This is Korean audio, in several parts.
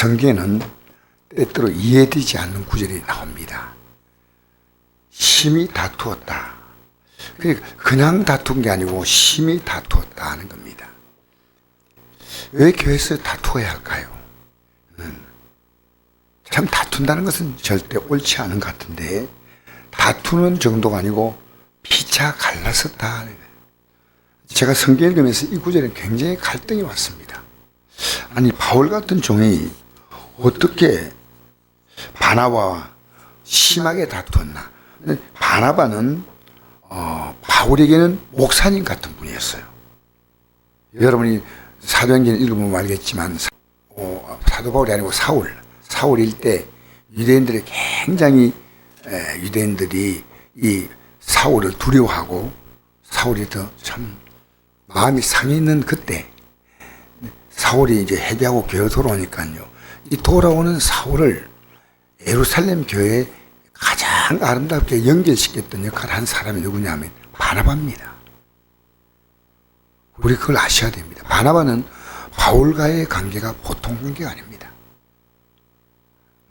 성경에는 때때로 이해되지 않는 구절이 나옵니다. 심히 다투었다. 그냥 다툰 게 아니고 심히 다투었다 하는 겁니다. 왜 교회에서 다투어야 할까요? 참 다툰다는 것은 절대 옳지 않은 것 같은데 다투는 정도가 아니고 피차 갈라섰다. 제가 성경 읽으면서 이 구절에 굉장히 갈등이 왔습니다. 아니 바울 같은 종이 어떻게 바나바와 심하게 다투었나? 바나바는 바울에게는 목사님 같은 분이었어요. 여러분이 사도행전 읽어보면 알겠지만 사도 바울이 아니고 사울일 때 유대인들이 굉장히 유대인들이 이 사울을 두려워하고 사울이 더 참 마음이 상해 있는 그때 사울이 이제 회개하고 교회 돌아오니까요. 이 돌아오는 사울을 예루살렘 교회에 가장 아름답게 연결시켰던 역할을 한 사람이 누구냐면 바나바입니다. 우리 그걸 아셔야 됩니다. 바나바는 바울과의 관계가 보통 관계가 아닙니다.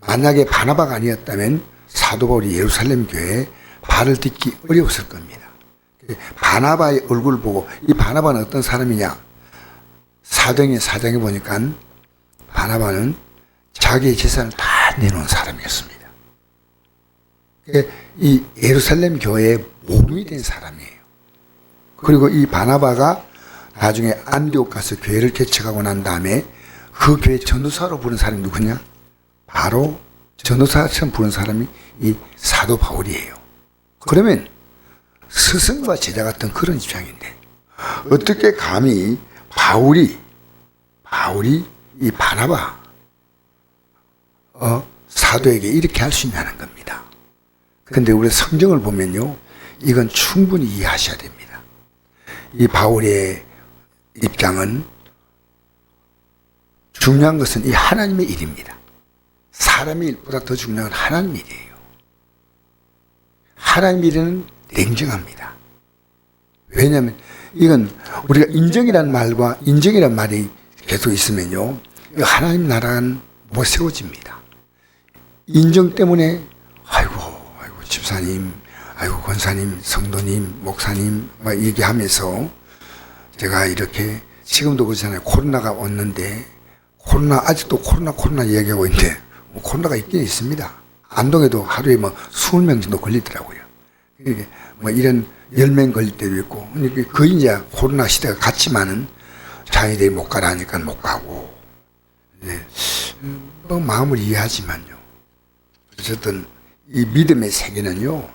만약에 바나바가 아니었다면 사도 바울이 예루살렘 교회에 발을 딛기 어려웠을 겁니다. 바나바의 얼굴을 보고 이 바나바는 어떤 사람이냐? 사도행전 4장에 보니까 바나바는 자기의 재산을 다 내놓은 사람이었습니다. 이 예루살렘 교회의 모범이 된 사람이에요. 그리고 이 바나바가 나중에 안디옥 가서 교회를 개척하고 난 다음에 그 교회 전도사로 부른 사람이 누구냐? 바로 전도사처럼 부른 사람이 이 사도 바울이에요. 그러면 스승과 제자 같은 그런 입장인데 어떻게 감히 바울이 이 바나바 사도에게 이렇게 할 수 있냐는 겁니다. 그런데 우리 성경을 보면요, 이건 충분히 이해하셔야 됩니다. 이 바울의 입장은 중요한 것은 이 하나님의 일입니다. 사람의 일보다 더 중요한 건 하나님의 일이에요. 하나님의 일은 냉정합니다. 왜냐하면 이건 우리가 인정이라는 말과 인정이라는 말이 계속 있으면요, 하나님 나라는 못 세워집니다. 인정 때문에 아이고 집사님, 아이고 권사님, 성도님, 목사님 막 얘기하면서 제가 이렇게 지금도 그렇잖아요. 코로나가 왔는데 아직도 코로나 얘기하고 있는데 코로나가 있긴 있습니다. 안동에도 하루에 20명 정도 걸리더라고요. 이런 10명 걸릴 때도 있고, 거의 이제 코로나 시대가 갔지만은 자기들이 못 가라 하니까 못 가고, 마음을 이해하지만요. 어쨌든 이 믿음의 세계는요,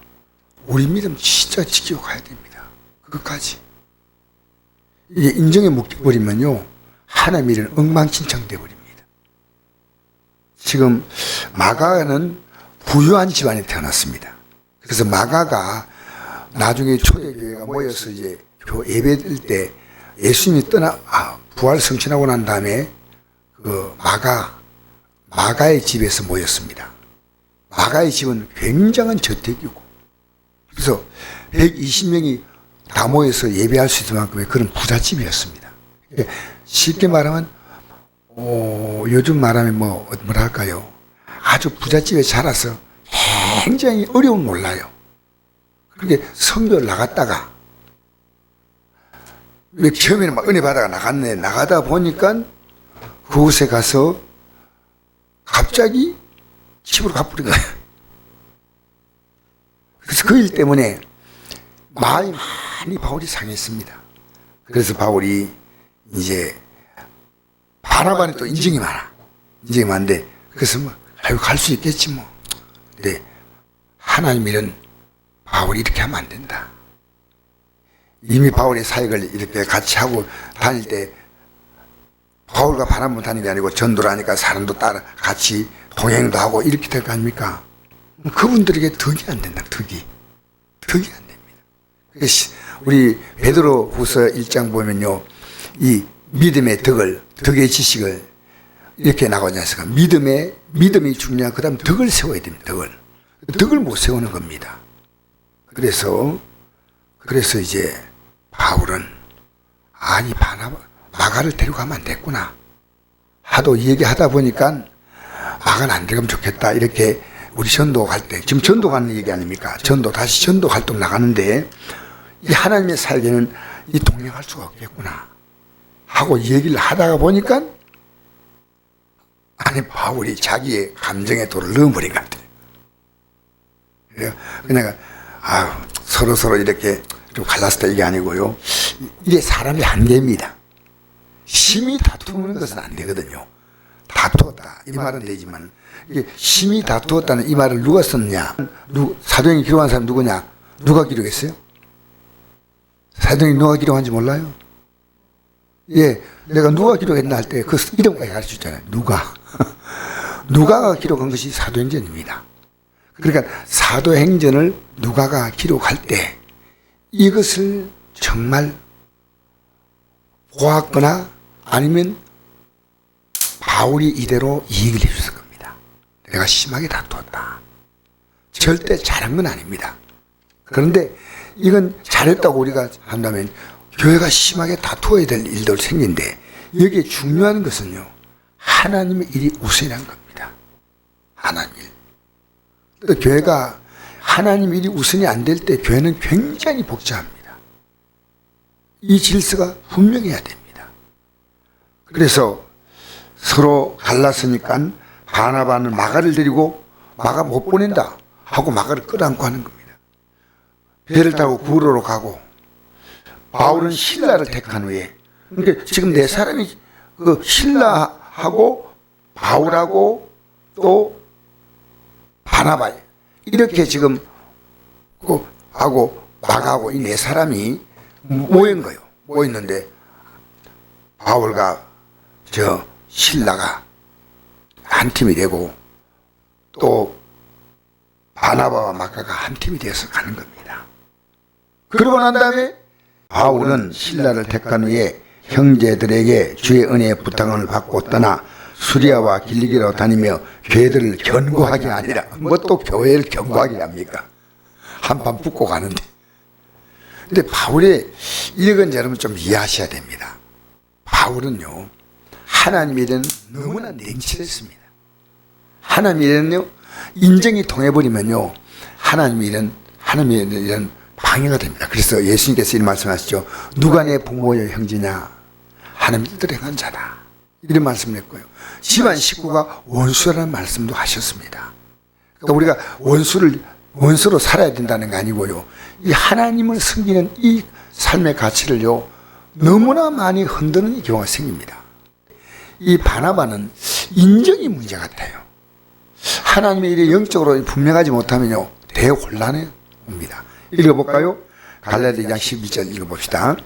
우리 믿음 진짜 지키고 가야 됩니다. 끝까지. 이게 인정에 묶여버리면요, 하나님의 일은 엉망진창 되어버립니다. 지금 마가는 부유한 집안에 태어났습니다. 그래서 마가가 나중에 초대교회가 모여서 이제 예배드릴 때 예수님이 부활 성취하고 난 다음에 그 마가의 집에서 모였습니다. 마가의 집은 굉장한 저택이고, 그래서 120명이 다 모여서 예배할 수 있을 만큼의 그런 부잣집이었습니다. 쉽게 말하면 요즘 말하면 뭐랄까요, 아주 부잣집에 자라서 굉장히 어려운 몰라요. 그렇게 선교를 나갔다가 왜 처음에는 막 은혜 받아가 나가다 보니까 그곳에 가서 갑자기 집으로 가버린 거예요. 그래서 그 일 때문에 마음이 많이 바울이 상했습니다. 그래서 바울이 이제 바나바는 또 인정이 많은데 그래서 갈 수 있겠지 뭐. 근데 하나님 일은 바울이 이렇게 하면 안 된다. 이미 바울의 사역을 이렇게 같이 하고 다닐 때 바울과 바나바만 다니는 게 아니고 전도를 하니까 사람도 따라 같이 동행도 하고 이렇게 될 거 아닙니까? 그분들에게 덕이 안 된다. 덕이 안 됩니다. 우리 베드로 후서 1장 보면요, 이 믿음의 덕의 지식을 이렇게 나가지 않습니까? 믿음이 중요한, 그 다음 덕을 세워야 됩니다. 덕을 못 세우는 겁니다. 그래서 이제 바울은 마가를 데리고 가면 안 됐구나 하도 얘기하다 보니까 마가 안 들어가면 좋겠다. 이렇게 우리 전도 갈 때, 지금 전도 가는 얘기 아닙니까? 다시 전도 활동 나가는데, 이 하나님의 살기는 이 동행할 수가 없겠구나. 하고 얘기를 하다가 보니까, 아니, 바울이 자기의 감정의 도를 넣어버린 것 같아요. 그래서 서로 이렇게 좀 갈랐을 때 이게 아니고요. 이게 사람의 한계입니다. 심히 다투는 것은 안 되거든요. 다투었다. 이 말은 되지만, 이게 심히 다투었다는 이 말을 누가 썼냐? 사도행전 기록한 사람 누구냐? 누가 기록했어요? 사도행전 누가 기록한지 몰라요? 예, 내가 누가 기록했나 할 때 그 이름까지 가르쳐 줬잖아요. 누가가 기록한 것이 사도행전입니다. 그러니까 사도행전을 누가가 기록할 때 이것을 정말 보았거나 아니면 바울이 이대로 얘기를 해줬을 겁니다. 내가 심하게 다투었다. 절대 잘한 건 아닙니다. 그런데 이건 잘했다고 우리가 한다면 교회가 심하게 다투어야 될 일도 생긴데 여기에 중요한 것은요. 하나님의 일이 우선이란 겁니다. 하나님 일. 또 교회가 하나님 일이 우선이 안 될 때 교회는 굉장히 복잡합니다. 이 질서가 분명해야 됩니다. 그래서 서로 갈랐으니까 바나바는 마가를 데리고 마가 못 보낸다 하고 마가를 끌어안고 하는 겁니다. 배를 타고 구로로 가고 바울은 실라를 택한 후에 그러니까 지금 네 사람이 그 실라하고 바울하고 또 바나바 이렇게 지금 그 하고 마가하고 이 네 사람이 모인 거예요. 모였는데 바울과 저 실라가 한 팀이 되고 또 바나바와 마가가 한 팀이 돼서 가는 겁니다. 그러고 난 다음에 바울은 실라를 택한 후에 형제들에게 주의 은혜의 부탁을 받고 떠나 수리아와 길리기로 다니며 교회들을 견고하게 아니라 뭐 또 교회를 견고하게 합니까? 한판 붙고 가는데. 근데 바울의 이건 여러분 좀 이해하셔야 됩니다. 바울은요 하나님의 일은 너무나 냉철했습니다. 하나님의 일은요 인정이 통해버리면요 하나님의 일은 방해가 됩니다. 그래서 예수님께서 이 말씀하시죠. 누가 내 부모여 형제냐 하나님의 뜻대로 행한 자다. 이런 말씀을 했고요. 집안 식구가 원수라는 말씀도 하셨습니다. 그러니까 우리가 원수로 살아야 된다는 게 아니고요. 이 하나님을 섬기는 이 삶의 가치를요 너무나 많이 흔드는 경우가 생깁니다. 이 바나바는 인정이 문제 같아요. 하나님의 일이 영적으로 분명하지 못하면요 대혼란에 옵니다. 읽어볼까요? 갈라디아 12절 읽어봅시다.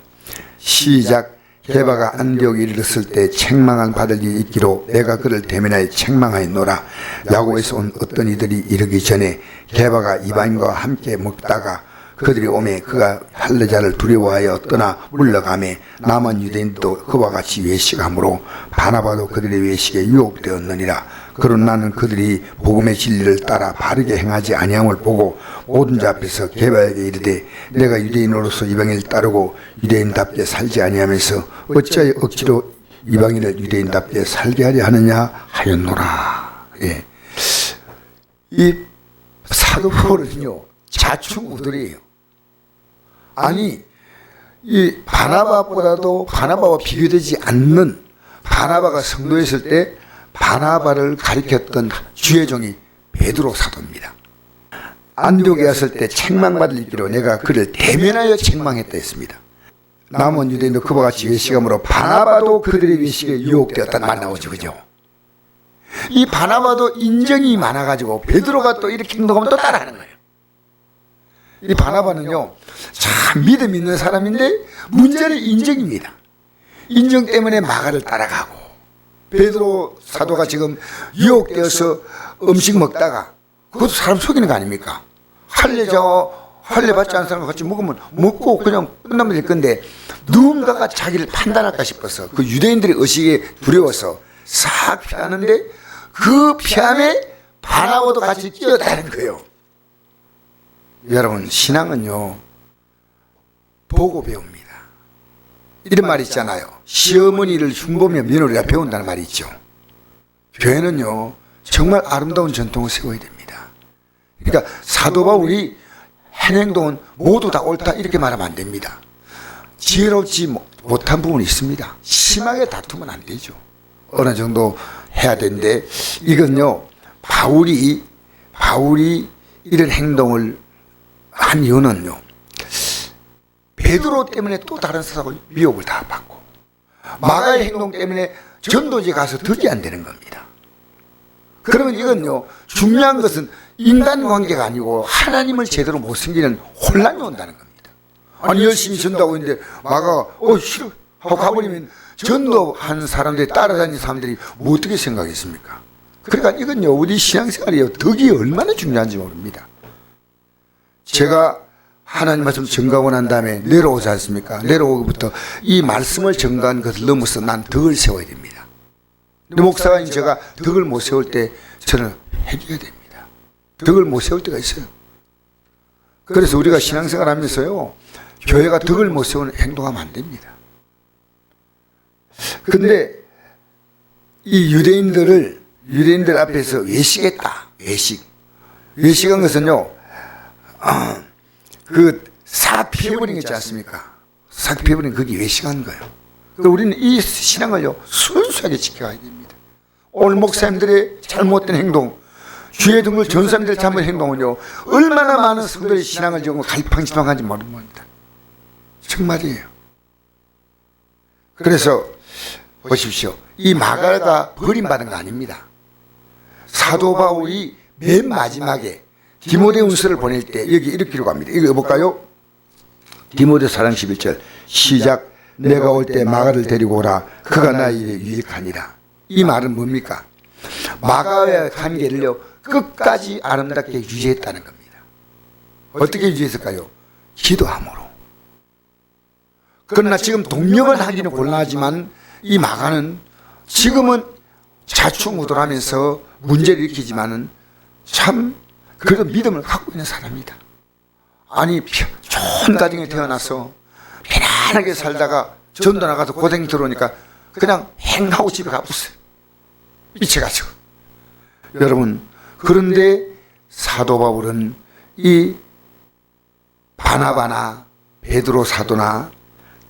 시작. 게바가 안디옥에 이르렀을 때 책망을 받을 일이 있기로 내가 그를 대면하여 책망하였노라. 야고에서 온 어떤 이들이 이르기 전에 게바가 이방인과 함께 먹다가 그들이 오매 그가 할례자를 두려워하여 떠나 물러가매 남은 유대인도 그와 같이 외식하므로 바나바도 그들의 외식에 유혹되었느니라. 그런 나는 그들이 복음의 진리를 따라 바르게 행하지 아니함을 보고 모든 자 앞에서 게바에게 이르되 내가 유대인으로서 이방인을 따르고 유대인답게 살지 아니하면서 어찌하여 억지로 이방인을 유대인답게 살게 하려 하느냐 하였노라. 예. 이 사도 바울은요 자충우돌이에요. 아니 이 바나바보다도 바나바와 비교되지 않는 바나바가 성도에 있을 때 바나바를 가리켰던 주의 종이 베드로 사도입니다. 안디옥에 왔을 때 책망받을 일기로 내가 그를 대면하여 책망했다 했습니다. 남은 유대인도 그와 같이 외식함으로 바나바도 그들의 외식에 유혹되었다는 말 나오죠. 그죠? 이 바나바도 인정이 많아가지고 베드로가 또 이렇게 행동하면 또 따라하는 거예요. 이 바나바는요 참 믿음 있는 사람인데 문제는 인정입니다. 인정 때문에 마가를 따라가고 베드로 사도가 지금 유혹되어서 음식 먹다가 그것도 사람 속이는 거 아닙니까? 할례 받지 않은 사람과 같이 먹으면 먹고 그냥 끝나면 될 건데 누군가가 자기를 판단할까 싶어서 그 유대인들의 의식에 두려워서 싹 피하는데 그 피함에 바나바도 같이 끼어다니는 거예요. 여러분 신앙은요 보고 배웁니다. 이런 말이 있잖아요. 시어머니를 흉보며 며느리가 배운다는 말이 있죠. 교회는요 정말 아름다운 전통을 세워야 됩니다. 그러니까 사도 바울이 한 행동은 모두 다 옳다 이렇게 말하면 안 됩니다. 지혜롭지 못한 부분이 있습니다. 심하게 다투면 안 되죠. 어느 정도 해야 되는데 이건요, 바울이 이런 행동을 한 이유는요, 베드로 때문에 또 다른 사람을 미혹을 다 받고 마가의 행동 때문에 전도지 가서 덕이 안 되는 겁니다. 그러면 이건요, 중요한 것은 인간관계가 아니고 하나님을 제대로 못 섬기는 혼란이 온다는 겁니다. 아니 열심히 전도하고 있는데 마가가 싫어 하고 가버리면 전도한 사람들이 따라다니는 사람들이 뭐 어떻게 생각했습니까? 그러니까 이건요, 우리 신앙생활이요, 덕이 얼마나 중요한지 모릅니다. 제가 하나님 말씀 전가하고 난 다음에 내려오지 않습니까? 내려오기부터 이 말씀을 전가한 것을 넘어서 난 덕을 세워야 됩니다. 근데 목사가 제가 덕을 못 세울 때 저는 회개해야 됩니다. 덕을 못 세울 때가 있어요. 그래서 우리가 신앙생활 하면서요, 교회가 덕을 못 세우는 행동하면 안 됩니다. 근데 이 유대인들 앞에서 외식했다. 외식한 것은요, 그 싹 피해버린 거 있지 않습니까? 싹 피해버린 그게 외식한 거예요. 그러니까 우리는 이 신앙을요, 순수하게 지켜야 됩니다. 오늘 목사님들의 잘못된 행동, 주의 등을 전사님들의 잘못된 행동은요, 얼마나 많은 성도의 신앙을 지금 갈팡질팡한지 모릅니다. 정말이에요. 그래서 보십시오. 이 마가가 버림받은 거 아닙니다. 사도 바울이 맨 마지막에 디모데후서를 보낼 때 여기 이렇게 기록합니다. 이거 볼까요? 디모데서 4장 11절 시작. 내가 올 때 마가를 데리고 오라. 그가 나의 일에 유익하니라. 이 말은 뭡니까? 마가의 관계를요, 끝까지 아름답게 유지했다는 겁니다. 어떻게 유지했을까요? 기도함으로. 그러나 지금 동력을 하기는 곤란하지만 이 마가는 지금은 자충우돌하면서 문제를 일으키지만은 참 그래도 믿음을 갖고 있는 사람이다. 아니 좋은 가정에 태어나서 편안하게 살다가 전도 나가서 고생 들어오니까 그냥 행하고 집에 가버렸어요. 미쳐가지고. 여러분, 그런데 사도 바울은 이 바나바나 베드로 사도나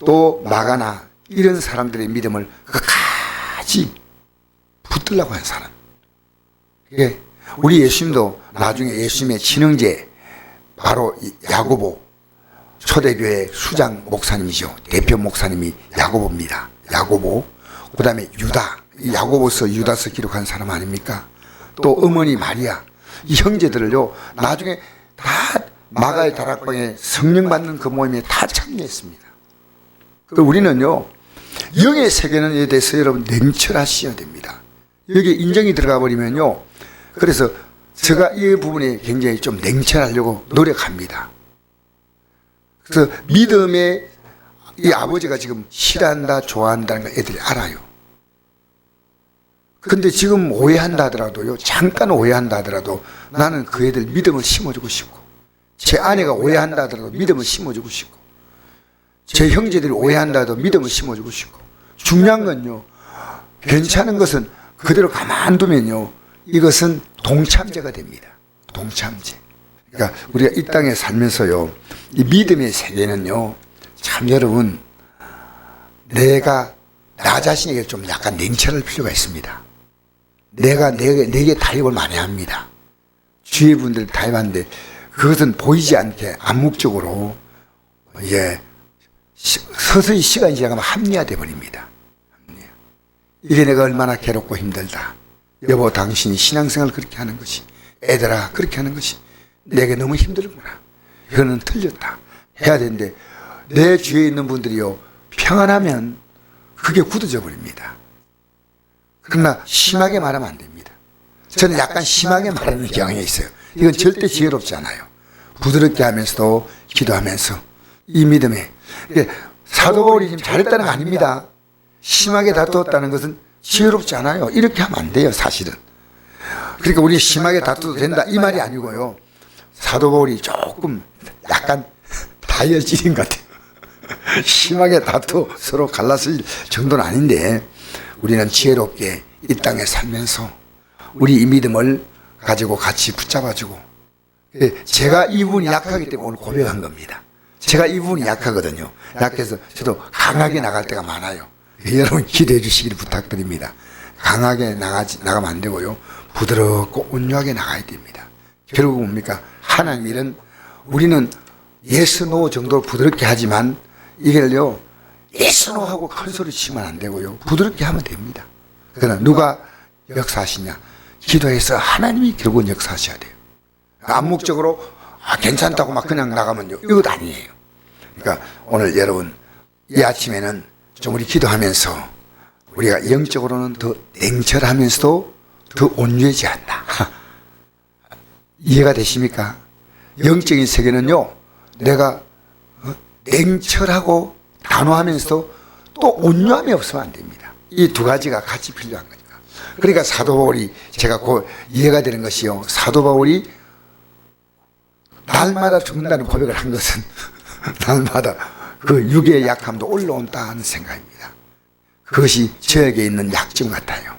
또 마가나 이런 사람들의 믿음을 끝까지 붙들라고 한 사람. 이게 우리 예수님도 나중에 예수님의 친형제 바로 야고보, 초대교회 수장 목사님이죠. 대표 목사님이 야고보입니다. 야고보. 그 다음에 유다, 야고보서 유다서 기록한 사람 아닙니까? 또 어머니 마리아, 이 형제들을요, 나중에 다 마가의 다락방에 성령 받는 그 모임에 다 참여했습니다. 우리는요, 영의 세계에 대해서 여러분 냉철하셔야 됩니다. 여기 인정이 들어가 버리면요, 그래서 제가 이 부분에 굉장히 좀 냉철하려고 노력합니다. 그래서 믿음의 이 아버지가 지금 싫어한다, 좋아한다는 걸 애들이 알아요. 근데 지금 오해한다 하더라도요, 잠깐 오해한다 하더라도 나는 그 애들 믿음을 심어주고 싶고, 제 아내가 오해한다 하더라도 믿음을 심어주고 싶고, 제 형제들이 오해한다 해도 믿음을 심어주고 싶고, 중요한 건요, 괜찮은 것은 그대로 가만두면요, 이것은 동참제가 됩니다. 동참제. 그러니까 우리가 이 땅에 살면서요, 이 믿음의 세계는요, 참 여러분, 내가 나 자신에게 좀 약간 냉철할 필요가 있습니다. 내가 내게 타협을 많이 합니다. 주위 분들 타협하는데 그것은 보이지 않게 암묵적으로 서서히 시간이 지나가면 합리화돼 버립니다. 이게 내가 얼마나 괴롭고 힘들다. 여보, 당신이 신앙생활 그렇게 하는 것이, 애들아 그렇게 하는 것이 내게 너무 힘들구나. 이거는 틀렸다. 해야 되는데 내 주위에 있는 분들이요, 평안하면 그게 굳어져 버립니다. 그러나 심하게 말하면 안 됩니다. 저는 약간 심하게 말하는 경향이 있어요. 이건 절대 지혜롭지 않아요. 부드럽게 하면서도 기도하면서 이 믿음에, 사도 바울이 지금 잘했다는 거 아닙니다. 심하게 다투었다는 것은 지혜롭지 않아요. 이렇게 하면 안 돼요, 사실은. 그러니까 우리 심하게 다투도 된다 이 말이 아니고요, 사도 바울이 조금 약간 다이어질인 것 같아요. 심하게 다투 서로 갈라질 정도는 아닌데, 우리는 지혜롭게 이 땅에 살면서 우리 이 믿음을 가지고 같이 붙잡아주고, 제가 이 부분이 약하기 때문에 오늘 고백한 겁니다. 제가 이 부분이 약하거든요. 약해서 저도 강하게 나갈 때가 많아요. 여러분 기대해 주시기를 부탁드립니다. 강하게 나가면 안 되고요. 부드럽고 온유하게 나가야 됩니다. 결국 뭡니까? 하나님 일은 우리는 예스 노 정도로 부드럽게 하지만 이걸요 예스 노 하고 큰 소리 치면 안 되고요. 부드럽게 하면 됩니다. 그러나 누가 역사하시냐? 기도해서 하나님이 결국은 역사하셔야 돼요. 암묵적으로 괜찮다고 막 그냥 나가면요 이것 아니에요. 그러니까 오늘 여러분 이 아침에는 좀 우리 기도하면서 우리가 영적으로는 더 냉철하면서도 더 온유해지 않나. 이해가 되십니까? 영적인 세계는요 내가 냉철하고 단호하면서도 또 온유함이 없으면 안 됩니다. 이 두 가지가 같이 필요한 거니까. 그러니까 사도 바울이 제가 이해가 되는 것이요, 사도 바울이 날마다 죽는다는 고백을 한 것은 날마다 그 육의 약함도 올라온다는 생각입니다. 그것이 저에게 있는 약점 같아요.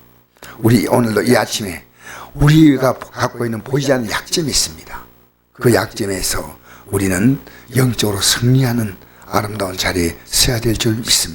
우리 오늘도 이 아침에 우리가 갖고 있는 보이지 않는 약점이 있습니다. 그 약점에서 우리는 영적으로 승리하는 아름다운 자리에 서야 될 줄 믿습니다.